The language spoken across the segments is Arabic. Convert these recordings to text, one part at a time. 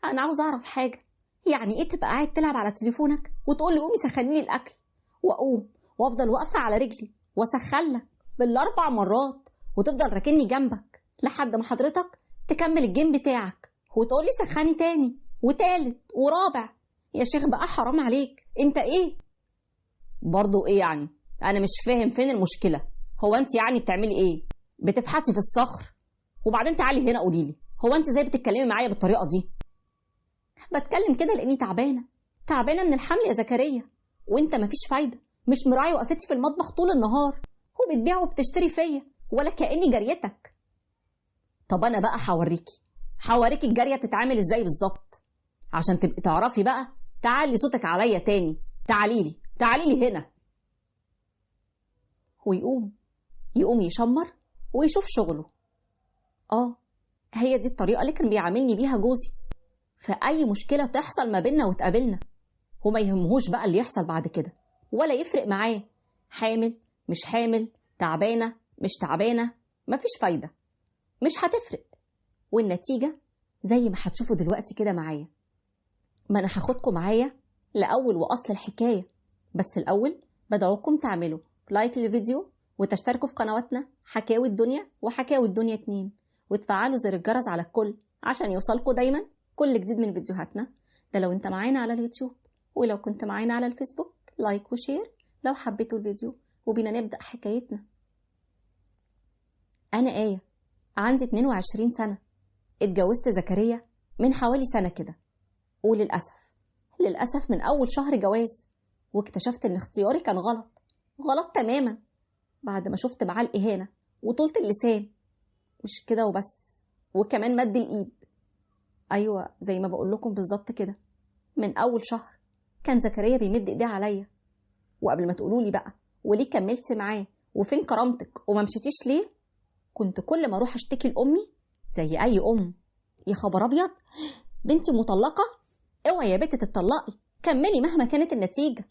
انا عاوز اعرف حاجه، يعني ايه تبقى قاعد تلعب على تليفونك وتقول لي قومي سخني لي الاكل، واقوم وافضل واقفه على رجلي واسخن لك بال4 مرات، وتفضل راكني جنبك لحد ما حضرتك تكمل الجيم بتاعك وتقول لي سخني تاني وتالت ورابع؟ يا شيخ بقى حرام عليك، انت ايه برضو؟ ايه يعني؟ انا مش فاهم فين المشكله. هو انت يعني بتعملي ايه؟ بتفحتي في الصخر؟ وبعدين تعالي هنا قولي لي، هو انت ازاي بتتكلمي معايا بالطريقه دي؟ بتكلم كده لاني تعبانه من الحمل يا زكريا، وانت مفيش فايده، مش مراعي وقفتي في المطبخ طول النهار وبتبيع وبتشتري فيا ولا كاني جاريتك. طب انا بقى هوريكي الجاريه بتتعامل ازاي بالظبط عشان تبقي تعرفي بقى. تعالي صوتك عليا تاني، تعالي لي هنا. ويقوم يشمر ويشوف شغله. هي دي الطريقه اللي كان بيعاملني بيها جوزي في اي مشكله تحصل ما بيننا وتقابلنا، وما يهمهوش بقى اللي يحصل بعد كده، ولا يفرق معاه حامل مش حامل، تعبانه مش تعبانه، مفيش فايده، مش هتفرق. والنتيجه زي ما هتشوفوا دلوقتي كده معايا. ما انا هاخدكم معايا لاول واصل الحكايه، بس الاول بدعوكم تعملوا لايك للفيديو وتشتركوا في قنواتنا حكاوي الدنيا وحكاوي الدنيا 2، وتفعلوا زر الجرس على الكل عشان يوصلكوا دايما كل جديد من فيديوهاتنا. ده لو انت معانا على اليوتيوب، ولو كنت معانا على الفيسبوك لايك وشير لو حبيتوا الفيديو. وبينا نبدأ حكايتنا. أنا آية، عندي 22 سنة، اتجوزت زكريا من حوالي سنة كده، للأسف من أول شهر جواز، واكتشفت إن اختياري كان غلط تماما بعد ما شفت معاه الإهانة وطولة اللسان. مش كده وبس، وكمان مد الإيد. أيوة زي ما بقول لكم بالظبط كده، من أول شهر كان زكريا بيمد إيديه عليا. وقبل ما تقولوا لي بقى وليه كملت معاه وفين كرامتك وما مشيتيش ليه، كنت كل ما اروح اشتكي لامي زي اي ام: يا خبر ابيض، بنتي مطلقه، اوعي يا بنتي تتطلقي، كملي مهما كانت النتيجه.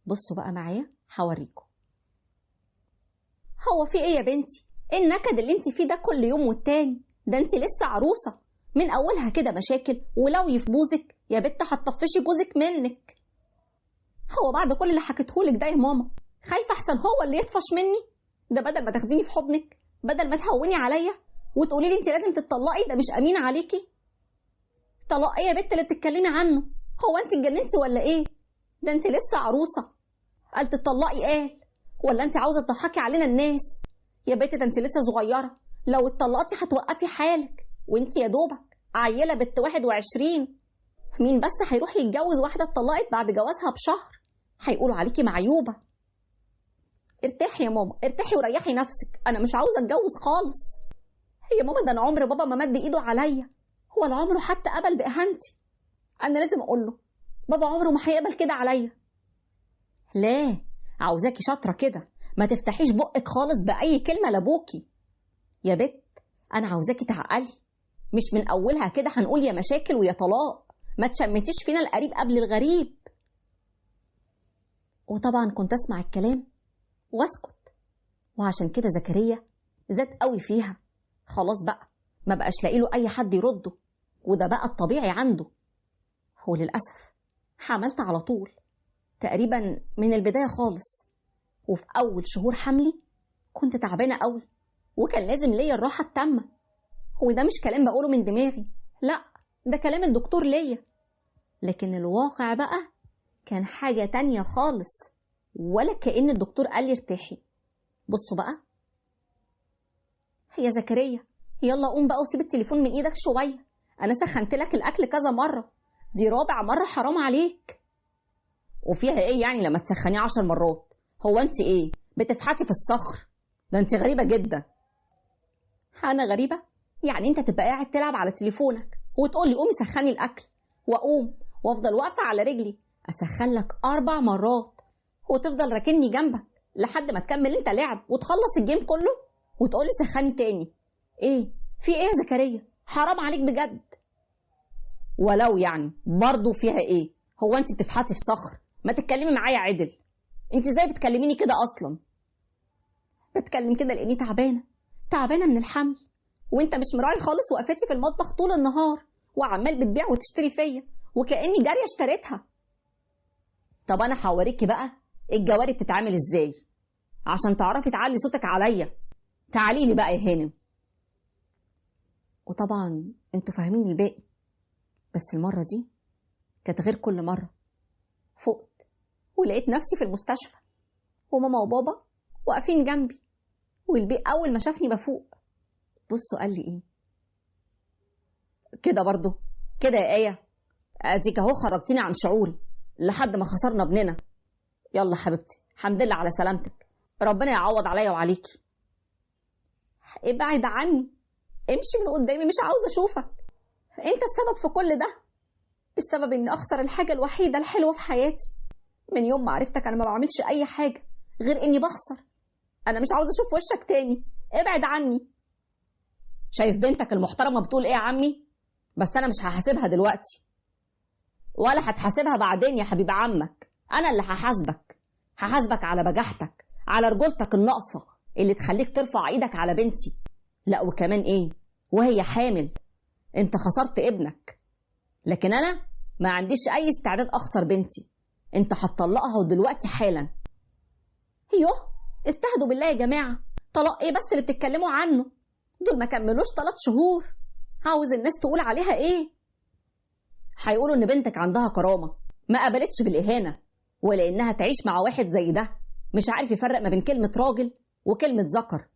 بصوا بقى معايا هوريكم. هو في ايه يا بنتي؟ ايه النكد اللي انت فيه ده كل يوم والتاني؟ ده انت لسه عروسه، من اولها كده مشاكل، ولو يفبوزك يا بنت هتطفشي جوزك منك. هو بعد كل اللي حكيتهولك ده يا ماما خايفه احسن هو اللي يطفش مني؟ ده بدل ما تاخديني في حضنك، بدل ما تهوني عليا وتقولي لي انت لازم تتطلقي، ده مش امين عليكي. طلاق ايه يا بنت اللي بتتكلمي عنه؟ هو انت اتجننتي ولا ايه؟ ده انت لسه عروسه، قال تتطلقي قال؟ ولا انت عاوزه تضحكي علينا الناس؟ يا بنت ده انت لسه صغيره، لو اتطلقتي هتوقفي حالك، وانت يا دوبك عيله بنت 21. مين بس هيروح يتجوز واحده اتطلقت بعد جوازها بشهر؟ هيقولوا عليكي معيوبه. ارتاحي يا ماما، ارتاحي وريحي نفسك، انا مش عاوزه اتجوز خالص. يا ماما ده انا عمر بابا ما مد ايده عليا، ولا عمره حتى قبل باهانتي. انا لازم اقول له بابا عمره ما هيقبل كده عليا. لا، عاوزاكي شاطره كده، ما تفتحيش بقك خالص باي كلمه لابوكي. يا بت انا عاوزاكي تعقلي، مش من اولها كده هنقول يا مشاكل ويا طلاق، ما تشمتيش فينا القريب قبل الغريب. وطبعا كنت اسمع الكلام واسكت، وعشان كده زكريا زاد قوي فيها. خلاص بقى ما بقاش لاقي له اي حد يرده، وده بقى الطبيعي عنده. وللاسف حملت على طول تقريبا من البدايه خالص، وفي اول شهور حملي كنت تعبانه قوي، وكان لازم ليا الراحه التامه. وده مش كلام بقوله من دماغي، لا ده كلام الدكتور ليا. لكن الواقع بقى كان حاجه تانية خالص، ولا كأن الدكتور قال لي ارتاحي. بصوا بقى يا زكريا، يلا قوم بقى وسيب التليفون من ايدك شويه، انا سخنت لك الاكل كذا مره، دي رابع مره، حرام عليك. وفيها ايه يعني لما تسخنيه 10 مرات؟ هو انت ايه بتفحتي في الصخر؟ ده انت غريبه جدا. انا غريبه؟ يعني انت تبقى قاعد تلعب على تليفونك وتقول لي قومي سخني الاكل، واقوم وافضل واقفه على رجلي اسخن لك 4 مرات، وتفضل راكني جنبك لحد ما تكمل انت لعب وتخلص الجيم كله وتقولي سخني تاني؟ ايه في ايه يا زكريا؟ حرام عليك بجد. ولو يعني برضو فيها ايه؟ هو انت بتفحتي في صخر؟ ما تتكلمي معايا عدل، انت ازاي بتكلميني كده اصلا؟ بتكلم كده لاني تعبانه من الحمل، وانت مش مراعي خالص وقفتي في المطبخ طول النهار وعمال بتبيع وتشتري فيا وكأني جارية اشتريتها. طب أنا هوريكي بقى الجواري بتتعامل إزاي عشان تعرفي تعلي صوتك عليا. تعالي لي بقى يا هانم. وطبعا انتوا فاهمين الباقي، بس المرة دي كانت غير كل مرة. فقت ولقيت نفسي في المستشفى وماما وبابا واقفين جنبي، والبيق أول ما شافني بفوق بصوا قال لي إيه؟ كده برضو كده يا آية، أديك أهو خرجتيني عن شعوري لحد ما خسرنا ابننا. يلا حبيبتي، الحمد لله على سلامتك، ربنا يعوض عليا وعليكي. ابعد عني، امشي من قدامي، مش عاوزة أشوفك. أنت السبب في كل ده، السبب إني أخسر الحاجة الوحيدة الحلوة في حياتي. من يوم ما عرفتك أنا ما بعملش أي حاجة غير إني بخسر. أنا مش عاوزة أشوف وشك تاني، ابعد عني. شايف بنتك المحترمة بتقول إيه يا عمي؟ بس أنا مش هحاسبها دلوقتي ولا هتحاسبها بعدين يا حبيب عمك. أنا اللي هحاسبك على بجاحتك، على رجولتك الناقصة اللي تخليك ترفع إيدك على بنتي. لا وكمان إيه وهي حامل؟ أنت خسرت ابنك، لكن أنا ما عنديش أي استعداد أخسر بنتي. أنت هتطلقها ودلوقتي حالا. يوه استهدوا بالله يا جماعة، طلاق إيه بس اللي بتتكلموا عنه؟ دول ما كملوش 3 شهور، عاوز الناس تقول عليها إيه؟ هيقولوا إن بنتك عندها كرامة، ما قبلتش بالإهانة، ولا إنها تعيش مع واحد زي ده مش عارف يفرق ما بين كلمة راجل وكلمة ذكر.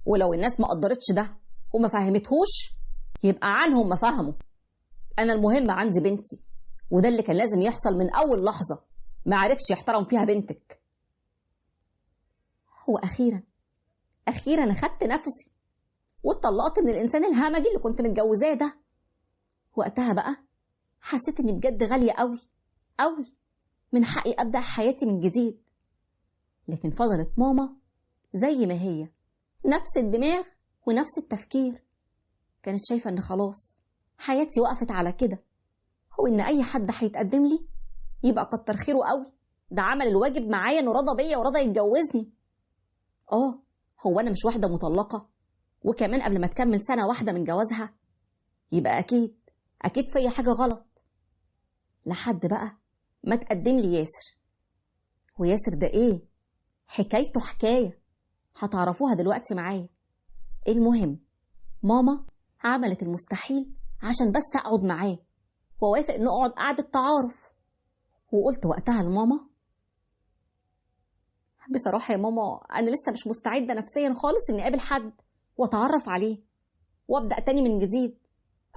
ولو الناس ما قدرتش ده وما فهمتهوش يبقى عنهم ما فهموا. أنا المهم عندي بنتي، وده اللي كان لازم يحصل من أول لحظة ما عرفش يحترم فيها بنتك. هو أخيرا أخدت نفسي واتطلقت من الإنسان الهمجي اللي كنت متجوزاه ده. وقتها بقى حسيت إني بجد غالية قوي قوي، من حقي أبدأ حياتي من جديد. لكن فضلت ماما زي ما هي، نفس الدماغ ونفس التفكير. كانت شايفة إن خلاص حياتي وقفت على كده، هو إن أي حد هيتقدم لي يبقى كتر خيره قوي، ده عمل الواجب معايا إنه رضى بيا ورضى يتجوزني. هو أنا مش واحدة مطلقة وكمان قبل ما تكمل 1 سنة من جوازها؟ يبقى أكيد فيا حاجة غلط. لحد بقى ما تقدم لي ياسر. وياسر ده إيه؟ حكايته حكاية هتعرفوها دلوقتي معايا. المهم ماما عملت المستحيل عشان بس أقعد معاه ووافق نقعد قعدة تعارف. وقلت وقتها لماما بصراحة يا ماما أنا لسه مش مستعدة نفسيا خالص إني أقابل حد وأتعرف عليه وأبدأ تاني من جديد.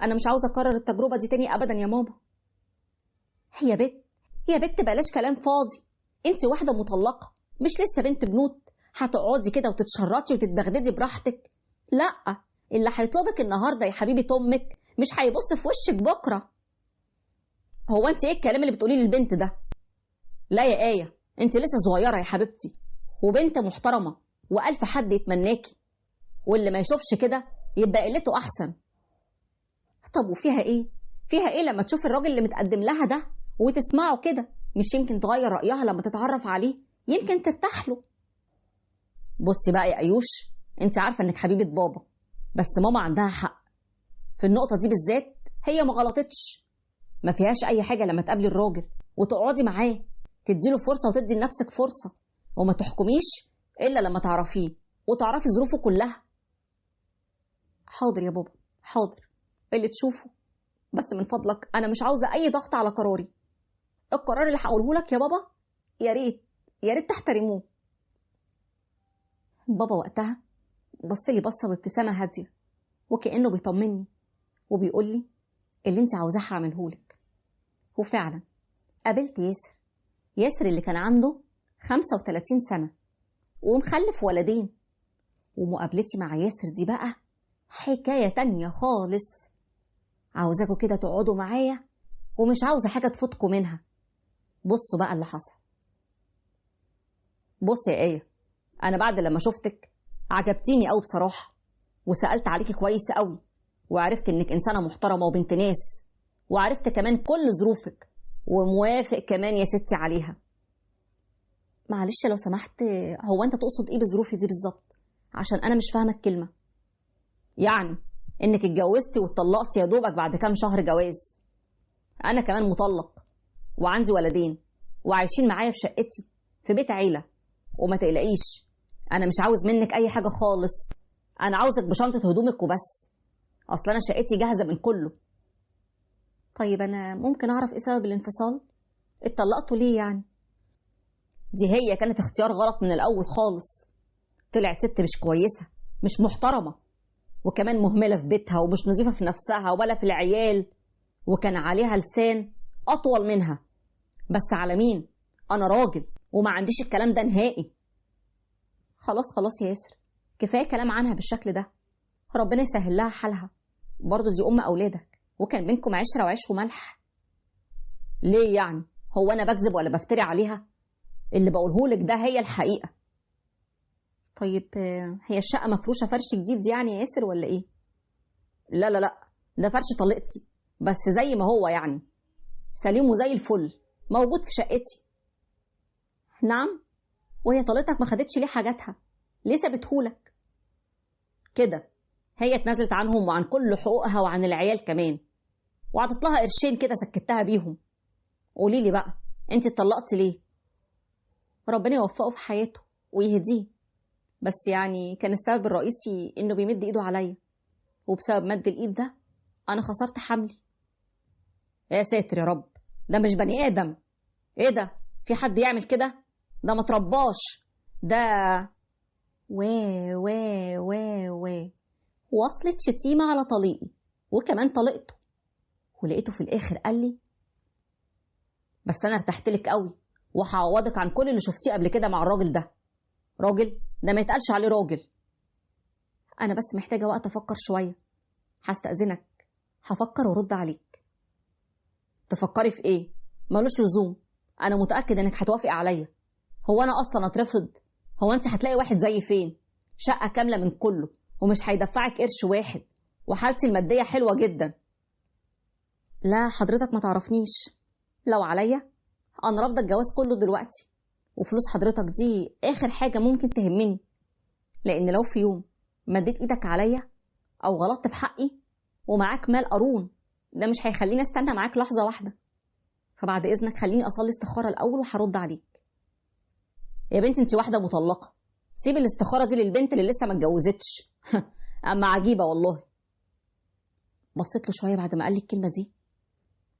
أنا مش عاوزة أكرر التجربة دي تاني أبدا يا ماما. يا بت بلاش كلام فاضي، أنت واحدة مطلقة مش لسه بنت بنوت هتقعدي كده وتتشرطي وتتبغددي براحتك. لأ، اللي هيطلبك النهاردة يا حبيبة أمك مش هيبص في وشك بكرة. هو أنت إيه الكلام اللي بتقوليه للبنت ده؟ لا يا آية، أنت لسه صغيرة يا حبيبتي وبنت محترمة وألف حد يتمناكي، واللي ما يشوفش كده يبقى قلته أحسن. طب وفيها إيه لما تشوف الراجل اللي متقدم لها ده وتسمعه كده؟ مش يمكن تغير رأيها لما تتعرف عليه، يمكن ترتاح له. بصي بقى يا أيوش، أنت عارفة إنك حبيبة بابا، بس ماما عندها حق في النقطة دي بالذات. هي ما غلطتش، ما فيهاش أي حاجة لما تقابلي الراجل وتقعدي معاه تديله فرصة وتدي لنفسك فرصة، وما تحكميش إلا لما تعرفيه وتعرفي ظروفه كلها. حاضر يا بابا حاضر اللي تشوفه، بس من فضلك أنا مش عاوزة أي ضغط على قراري. القرار اللي هقوله لك يا بابا يا ريت تحترموه. بابا وقتها بص لي بصة بابتسامة هادية وكأنه بيطمني وبيقول لي اللي انت عاوزاه هعملهولك. وفعلا قابلت ياسر اللي كان عنده 35 سنة ومخلف ولدين. ومقابلتي مع ياسر دي بقى حكاية تانية خالص. عاوزاكوا كده تقعدوا معايا ومش عاوزة حاجة تفوتكوا منها. بصوا بقى اللي حصل. بص يا آية، أنا بعد لما شفتك عجبتيني قوي بصراحة، وسألت عليكي كويس قوي وعرفت إنك إنسانة محترمة وبنت ناس، وعرفت كمان كل ظروفك وموافق كمان يا ستي عليها. معلش لو سمحت، هو أنت تقصد إيه بظروفي دي بالظبط؟ عشان أنا مش فاهمة الكلمة. انك اتجوزتي واتطلقتي يا دوبك بعد كام شهر جواز. انا كمان مطلق وعندي ولدين وعايشين معايا في شقتي في بيت عيلة. وما تقلقيش، انا مش عاوز منك اي حاجة خالص، انا عاوزك بشنطة هدومك وبس، اصل انا شقتي جاهزة من كله. طيب انا ممكن اعرف ايه سبب الانفصال؟ اتطلقتوا ليه يعني؟ دي هي كانت اختيار غلط من الاول خالص. طلعت ست مش كويسة، مش محترمة، وكمان مهملة في بيتها ومش نظيفة في نفسها ولا في العيال، وكان عليها لسان اطول منها. بس على مين؟ انا راجل وما عنديش الكلام ده نهائي. خلاص خلاص يا ياسر، كفاية كلام عنها بالشكل ده، ربنا يسهل لها حالها، برضه دي ام اولادك وكان بينكم عشرة وعيش وملح. ليه يعني؟ هو انا بكذب ولا بفتري عليها؟ اللي بقولهولك ده هي الحقيقة. طيب هي الشقة مفروشة فرش جديد يعني يا ياسر ولا ايه؟ لا لا لا، ده فرش طليقتي بس زي ما هو يعني، سليم وزي الفل، موجود في شقتي. نعم؟ وهي طليقتك ما خدتش ليه حاجاتها؟ ليه سابتهولك؟ كده هي اتنازلت عنهم وعن كل حقوقها وعن العيال كمان، وعطت لها قرشين كده سكتها بيهم. قولي لي بقى، انت اتطلقتي ليه؟ ربنا يوفقه في حياته ويهديه، بس يعني كان السبب الرئيسي انه بيمد ايده عليا، وبسبب مد الايد ده انا خسرت حملي. يا ساتر يا رب، ده مش بني ادم. ايه ده؟ في حد يعمل كده؟ ده ما ترباش ده. و وصلت شتيمة على طليقي وكمان طليقته، ولقيته في الاخر قال لي بس انا ارتحت لك قوي وهعوضك عن كل اللي شفتيه قبل كده مع الراجل ده. راجل؟ ده ما يتقالش عليه راجل. انا بس محتاجة وقت افكر شوية، هستأذنك هفكر وارد عليك. تفكري في ايه؟ ملوش لزوم، انا متأكد انك هتوافقي عليا. هو انا اصلا اترفض؟ هو انت هتلاقي واحد زي فين؟ شقة كاملة من كله ومش هيدفعك قرش واحد، وحالتي المادية حلوة جدا. لا حضرتك ما تعرفنيش، لو عليا انا رافضة الجواز كله دلوقتي، وفلوس حضرتك دي اخر حاجة ممكن تهمني، لان لو في يوم مديت ايدك عليا او غلطت في حقي ومعاك مال قارون، ده مش هيخليني استنى معاك لحظة واحدة. فبعد اذنك خليني اصلي استخارة الاول وهرد عليك. يا بنتي انت واحدة مطلقة، سيب الاستخارة دي للبنت اللي لسه ما اتجوزتش. اما عجيبة والله. بصيت له شوية بعد ما قال لي الكلمة دي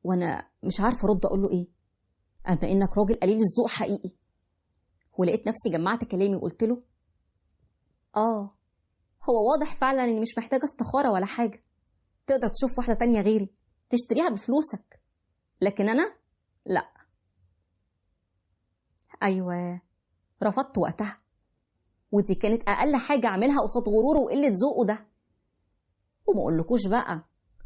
وانا مش عارفة ارد اقول له ايه، اما انك راجل قليل الذوق حقيقي. ولقيت نفسي جمعت كلامي وقلت له هو واضح فعلا اني مش محتاجة استخارة ولا حاجة، تقدر تشوف واحدة تانية غيري تشتريها بفلوسك، لكن انا لا. ايوه رفضت وقتها، ودي كانت اقل حاجة اعملها قصاد غروره وقلة ذوقه ده. وما اقولكوش بقى،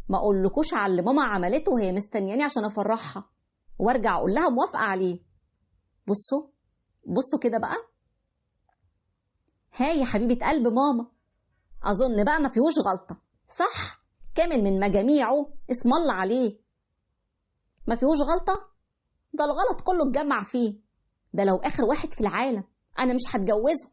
ما اقولكوش على اللي ماما عملته وهي مستنياني عشان افرحها وارجع اقول لها موافقة عليه. بصوا كده بقى. هاي يا حبيبة قلب ماما، اظن بقى ما فيهوش غلطة، صح؟ كامل من مجاميعه اسم الله عليه. ما فيهوش غلطة؟ ده الغلط كله اتجمع فيه، ده لو اخر واحد في العالم انا مش هتجوزه.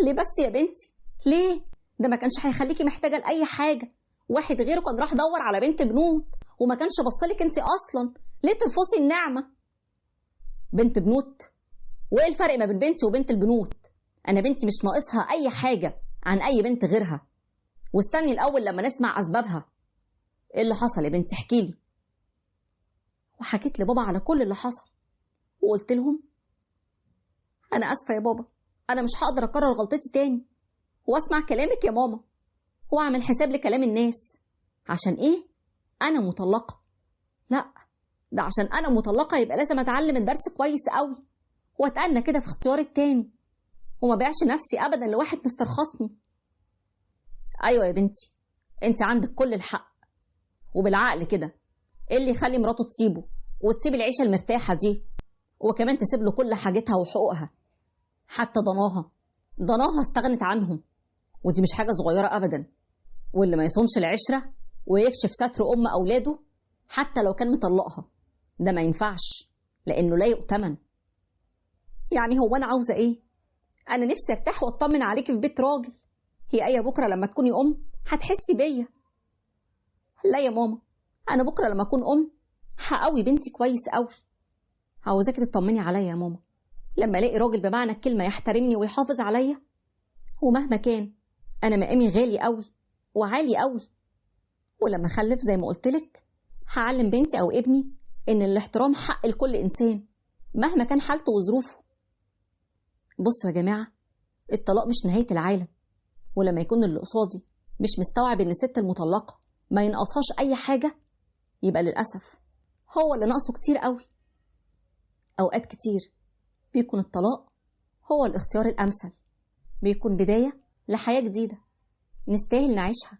ليه بس يا بنتي ليه؟ ده ما كانش هيخليكي محتاجة لأي حاجة، واحد غيره كان راح دور على بنت بنوت وما كانش بصلك انت اصلا، ليه ترفضي النعمة؟ بنت بنوت؟ وايه الفرق ما بين بنتي وبنت البنوت؟ انا بنتي مش ناقصها اي حاجة عن اي بنت غيرها. واستني الاول لما نسمع اسبابها. ايه اللي حصل يا بنتي؟ احكيلي. وحكيت لبابا على كل اللي حصل، وقلت لهم انا اسفة يا بابا، انا مش هقدر اكرر غلطتي تاني، واسمع كلامك يا ماما واعمل حساب لكلام الناس. عشان ايه؟ انا مطلقة؟ لا، ده عشان انا مطلقة يبقى لازم اتعلم الدرس كويس قوي واتأنى كده في اختياري التاني، وما بيعش نفسي ابدا لواحد مسترخصني. ايوه يا بنتي، انت عندك كل الحق، وبالعقل كده ايه اللي يخلي مراته تسيبه وتسيب العيشة المرتاحة دي، وكمان تسيب له كل حاجتها وحقوقها، حتى ضناها استغنت عنهم، ودي مش حاجة صغيرة ابدا. واللي ما يصونش العشرة ويكشف ستر اولاده حتى لو كان مطلقها، ده ما ينفعش لانه لا يؤتمن. يعني هو انا عاوزة ايه؟ انا نفسي ارتاح واطمن عليكي في بيت راجل. هي ايه بكرة لما تكوني هتحسي بيا. لا يا ماما، انا بكره لما اكون هقوي بنتي كويس قوي. عاوزاكي تطمني عليا يا ماما، لما الاقي راجل بمعنى الكلمه يحترمني ويحافظ عليا. ومهما كان انا مقامي غالي قوي وعالي قوي، ولما اخلف زي ما قلتلك هعلم بنتي او ابني ان الاحترام حق لكل انسان مهما كان حالته وظروفه. بصوا يا جماعه، الطلاق مش نهايه العالم، ولما يكون اللي قصادي مش مستوعب ان الست المطلقه ما ينقصهاش اي حاجه، يبقى للاسف هو اللي ناقصه كتير قوي. اوقات كتير بيكون الطلاق هو الاختيار الامثل، بيكون بدايه لحياه جديده نستاهل نعيشها.